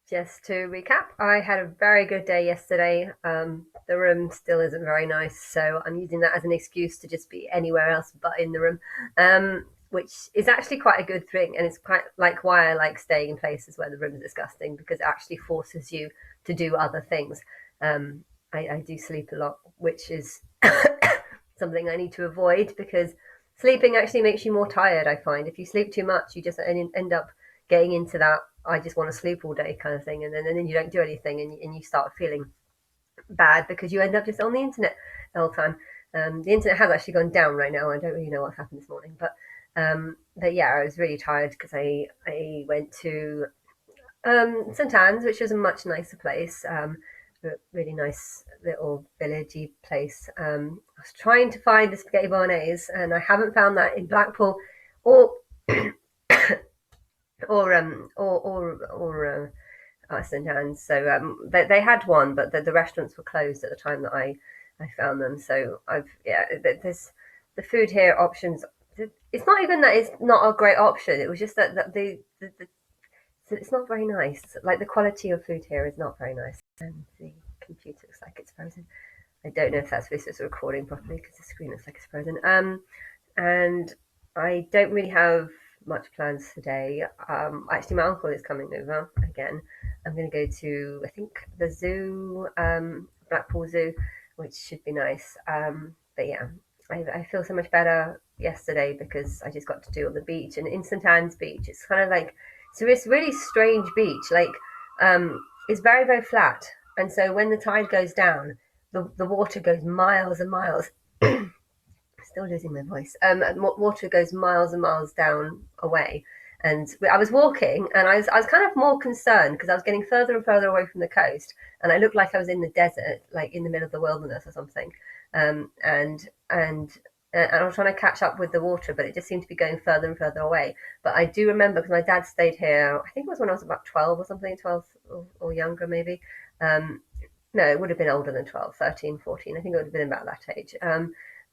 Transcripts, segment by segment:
Just to recap, I had a very good day yesterday. The room still isn't very nice, so I'm using that as an excuse to just be anywhere else but in the room, which is actually quite a good thing. And it's quite like why I like staying in places where the room is disgusting because it actually forces you to do other things. Um, I do sleep a lot, which is something I need to avoid because sleeping actually makes you more tired. I find if you sleep too much, you just end up getting into that I just want to sleep all day kind of thing, and then you don't do anything, and you start feeling bad because you end up just on the internet the whole time. The internet has actually gone down right now. I don't really know what happened this morning, but yeah, I was really tired because I went to St Anne's, which is a much nicer place. A really nice little villagey place. I was trying to find the spaghetti bolognese, and I haven't found that in Blackpool or or St Anne's. So they had one, but the restaurants were closed at the time that I found them. So there's the food here options. It's not even that it's not a great option. It was just that the it's not very nice. Like the quality of food here is not very nice. And the computer looks like it's frozen. I don't know if that's this is recording properly because the screen looks like it's frozen. And I don't really have much plans today. Actually, my uncle is coming over again. I'm going to go to, I think, the zoo, Blackpool Zoo, which should be nice. But yeah, I feel so much better yesterday because I just got to do on the beach and in St Anne's Beach. It's kind of like so it's really strange beach. Like it's very very flat, and so when the tide goes down, the water goes miles and miles. Still losing my voice. Water goes miles and miles down away. And I was walking, and I was kind of more concerned because I was getting further and further away from the coast, and I looked like I was in the desert, like in the middle of the wilderness or something. Um, and and and I was trying to catch up with the water, but it just seemed to be going further and further away. But I do remember because my dad stayed here. I think it was when I was about 12 or something, 12 or younger maybe. Um, no, it would have been older than 12, 13, 14. I think it would have been about that age.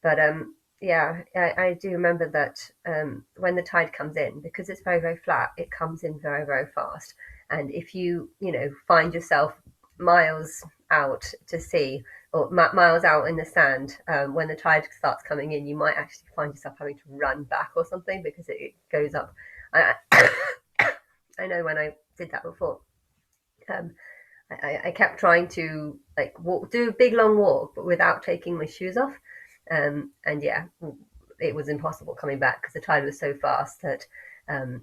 But yeah, I do remember that when the tide comes in, because it's very, very flat, it comes in very, very fast. And if you find yourself miles out to sea or miles out in the sand, when the tide starts coming in, you might actually find yourself having to run back or something because it goes up. I, I know when I did that before, um, I kept trying to like do a big long walk, but without taking my shoes off. And yeah, it was impossible coming back because the tide was so fast that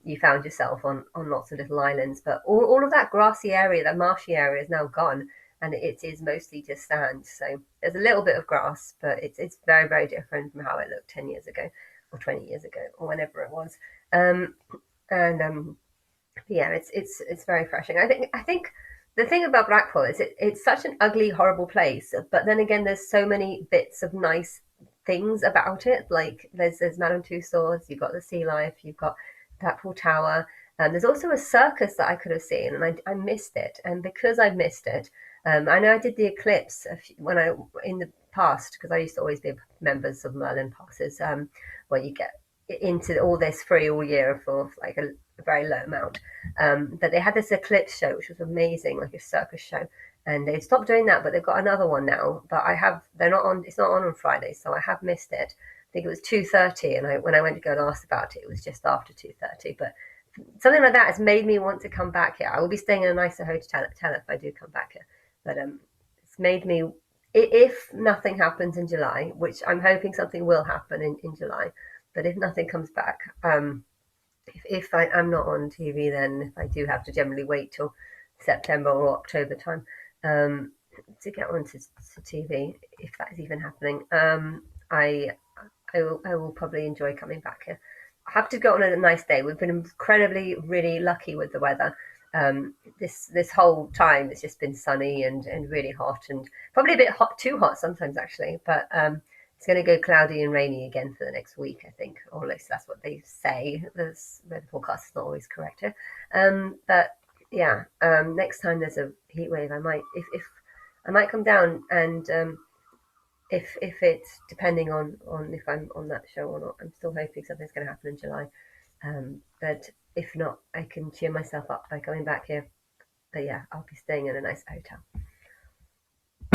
you found yourself on lots of little islands. But all of that grassy area, that marshy area, is now gone, and it is mostly just sand. So there's a little bit of grass, but it's very very different from how it looked 10 years ago, or 20 years ago, or whenever it was. Um, and yeah, it's very refreshing. I think the thing about Blackpool is it's such an ugly, horrible place, but then again, there's so many bits of nice things about it. Like there's Madame Tussauds, you've got the sea life, you've got Blackpool Tower. There's also a circus that I could have seen, and I missed it. And because I missed it, I know I did the Eclipse when I in the past because I used to always be members of Merlin passes, where you get into all this free all year for like a very low amount. But they had this eclipse show, which was amazing, like a circus show. And they've stopped doing that, but they've got another one now. But they're not on. It's not on Friday, so I have missed it. I think it was 2:30, and when I went to go and ask about it, it was just after 2:30. But something like that has made me want to come back here. I will be staying in a nicer hotel if I do come back here. But it's made me. If nothing happens in July, which I'm hoping something will happen in July, but if nothing comes back, if I'm not on TV, then if I do have to generally wait till September or October time um, to get onto to TV, if that's even happening, I I will probably enjoy coming back here. I have to go on a nice day. We've been incredibly, really lucky with the weather. This whole time it's just been sunny and really hot and probably a bit hot, too hot sometimes actually. But it's going to go cloudy and rainy again for the next week, I think, or at least that's what they say. The weather forecast is not always correct here. But yeah, next time there's a heat wave, I might if I might come down and if it's depending on if I'm on that show or not. I'm still hoping something's going to happen in July. But if not, I can cheer myself up by coming back here. But yeah, I'll be staying in a nice hotel.